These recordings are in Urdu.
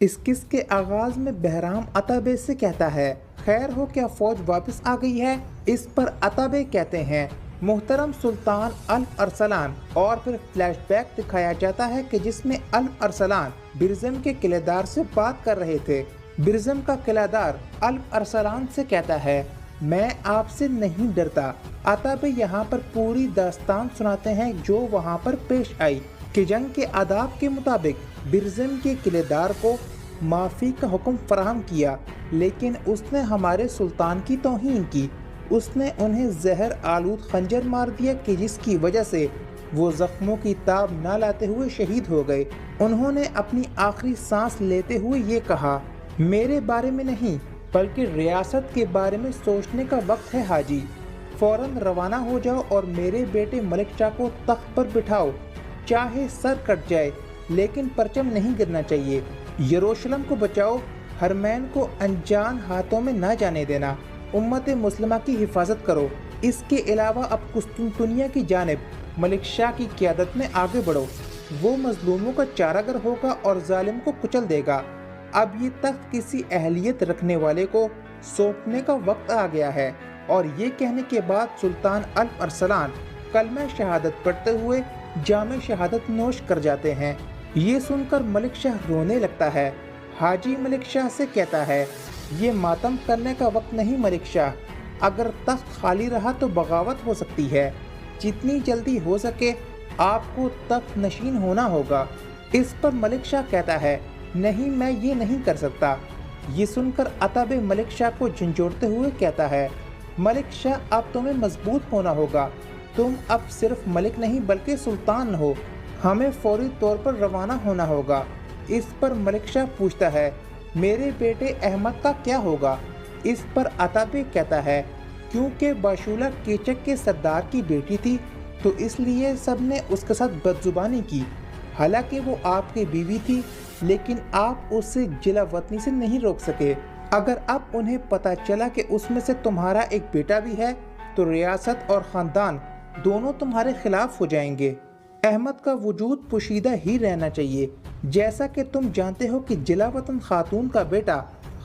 اس قسط کے آغاز میں بہرام عتابے سے کہتا ہے، خیر ہو کیا فوج واپس آ گئی ہے؟ اس پر عتابے کہتے ہیں، محترم سلطان الف ارسلان، اور پھر فلیش بیک دکھایا جاتا ہے کہ جس میں الف ارسلان برزم کے قلعے دار سے بات کر رہے تھے۔ برزم کا قلعہ دار الف ارسلان سے کہتا ہے، میں آپ سے نہیں ڈرتا۔ عتابے یہاں پر پوری داستان سناتے ہیں جو وہاں پر پیش آئی کہ جنگ کے آداب کے مطابق برزم کے قلعے دار کو معافی کا حکم فراہم کیا، لیکن اس نے ہمارے سلطان کی توہین کی۔ اس نے انہیں زہر آلود خنجر مار دیا کہ جس کی وجہ سے وہ زخموں کی تاب نہ لاتے ہوئے شہید ہو گئے۔ انہوں نے اپنی آخری سانس لیتے ہوئے یہ کہا، میرے بارے میں نہیں بلکہ ریاست کے بارے میں سوچنے کا وقت ہے حاجی۔ فوراً روانہ ہو جاؤ اور میرے بیٹے ملک شاہ کو تخت پر بٹھاؤ، چاہے سر کٹ جائے لیکن پرچم نہیں گرنا چاہیے۔ یروشلم کو بچاؤ، حرمین کو انجان ہاتھوں میں نہ جانے دینا، امت مسلمہ کی حفاظت کرو۔ اس کے علاوہ اب قسطنطنیہ کی جانب ملک شاہ کی قیادت میں آگے بڑھو، وہ مظلوموں کا چارہ گر ہوگا اور ظالم کو کچل دے گا۔ اب یہ تخت کسی اہلیت رکھنے والے کو سونپنے کا وقت آ گیا ہے۔ اور یہ کہنے کے بعد سلطان الف ارسلان کلمہ شہادت پڑھتے ہوئے جام شہادت نوش کر جاتے ہیں۔ یہ سن کر ملک شاہ رونے لگتا ہے۔ حاجی ملک شاہ سے کہتا ہے، یہ ماتم کرنے کا وقت نہیں ملک شاہ، اگر تخت خالی رہا تو بغاوت ہو سکتی ہے، جتنی جلدی ہو سکے آپ کو تخت نشین ہونا ہوگا۔ اس پر ملک شاہ کہتا ہے، نہیں میں یہ نہیں کر سکتا۔ یہ سن کر عتابے ملک شاہ کو جھنجھوڑتے ہوئے کہتا ہے، ملک شاہ اب تمہیں مضبوط ہونا ہوگا، تم اب صرف ملک نہیں بلکہ سلطان ہو، ہمیں فوری طور پر روانہ ہونا ہوگا۔ اس پر ملک شاہ پوچھتا ہے، میرے بیٹے احمد کا کیا ہوگا؟ اس پر عتابے کہتا ہے، کیونکہ باشولہ کیچک کے سردار کی بیٹی تھی تو اس لیے سب نے اس کے ساتھ بدزبانی کی، حالانکہ وہ آپ کی بیوی تھی، لیکن آپ اس سے جلا وطنی سے نہیں روک سکے۔ اگر اب انہیں پتہ چلا کہ اس میں سے تمہارا ایک بیٹا بھی ہے تو ریاست اور خاندان دونوں تمہارے خلاف ہو جائیں گے۔ احمد کا وجود پوشیدہ ہی رہنا چاہیے، جیسا کہ تم جانتے ہو کہ جلا وطن خاتون کا بیٹا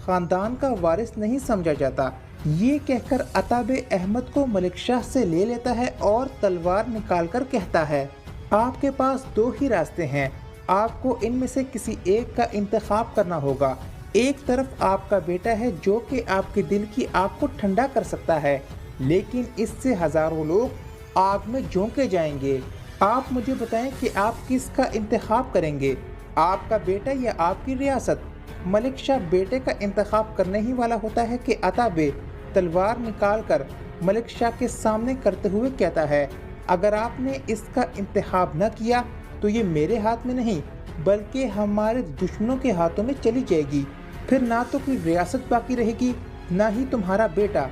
خاندان کا وارث نہیں سمجھا جاتا۔ یہ کہہ کر عتابے احمد کو ملک شاہ سے لے لیتا ہے اور تلوار نکال کر کہتا ہے، آپ کے پاس دو ہی راستے ہیں، آپ کو ان میں سے کسی ایک کا انتخاب کرنا ہوگا۔ ایک طرف آپ کا بیٹا ہے جو کہ آپ کے دل کی آگ کو ٹھنڈا کر سکتا ہے، لیکن اس سے ہزاروں لوگ آگ میں جھونکے جائیں گے۔ آپ مجھے بتائیں کہ آپ کس کا انتخاب کریں گے، آپ کا بیٹا یا آپ کی ریاست؟ ملک شاہ بیٹے کا انتخاب کرنے ہی والا ہوتا ہے کہ عتابے تلوار نکال کر ملک شاہ کے سامنے کرتے ہوئے کہتا ہے، اگر آپ نے اس کا انتخاب نہ کیا تو یہ میرے ہاتھ میں نہیں بلکہ ہمارے دشمنوں کے ہاتھوں میں چلی جائے گی، پھر نہ تو کوئی ریاست باقی رہے گی نہ ہی تمہارا بیٹا۔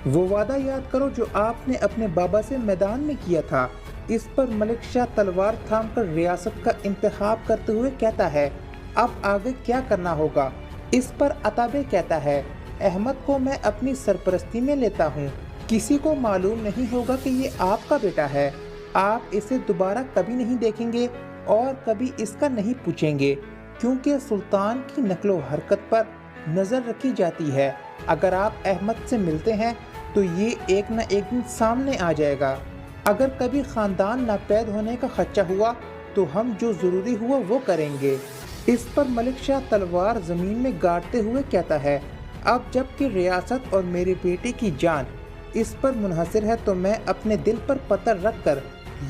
وہ وعدہ یاد کرو جو آپ نے اپنے بابا سے میدان میں کیا تھا۔ اس پر ملک شاہ تلوار تھام کر ریاست کا انتخاب کرتے ہوئے کہتا ہے، اب آگے کیا کرنا ہوگا؟ اس پر عتابے کہتا ہے، احمد کو میں اپنی سرپرستی میں لیتا ہوں، کسی کو معلوم نہیں ہوگا کہ یہ آپ کا بیٹا ہے، آپ اسے دوبارہ کبھی نہیں دیکھیں گے اور کبھی اس کا نہیں پوچھیں گے، کیونکہ سلطان کی نقل و حرکت پر نظر رکھی جاتی ہے۔ اگر آپ احمد سے ملتے ہیں تو یہ ایک نہ ایک دن سامنے آ جائے گا۔ اگر کبھی خاندان ناپید ہونے کا خدشہ ہوا تو ہم جو ضروری ہوا وہ کریں گے۔ اس پر ملک شاہ تلوار زمین میں گاڑتے ہوئے کہتا ہے، اب جب کہ ریاست اور میرے بیٹے کی جان اس پر منحصر ہے تو میں اپنے دل پر پتھر رکھ کر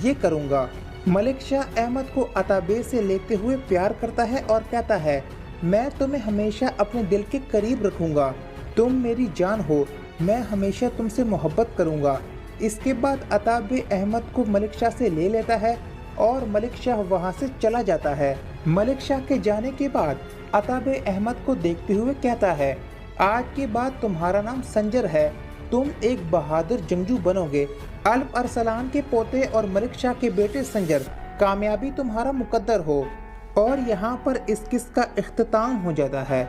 یہ کروں گا۔ ملک شاہ احمد کو عتابے سے لیتے ہوئے پیار کرتا ہے اور کہتا ہے، میں تمہیں ہمیشہ اپنے دل کے قریب رکھوں گا، تم میری جان ہو، میں ہمیشہ تم سے محبت کروں گا۔ اس کے بعد عتابے احمد کو ملک شاہ سے لے لیتا ہے اور ملک شاہ وہاں سے چلا جاتا ہے۔ ملک شاہ کے جانے کے بعد عتابے احمد کو دیکھتے ہوئے کہتا ہے، آج کے بعد تمہارا نام سنجر ہے، تم ایک بہادر جنگجو بنو گے۔ الف ارسلان کے پوتے اور ملک شاہ کے بیٹے سنجر، کامیابی تمہارا مقدر ہو۔ اور یہاں پر اس قسط کا اختتام ہو جاتا ہے۔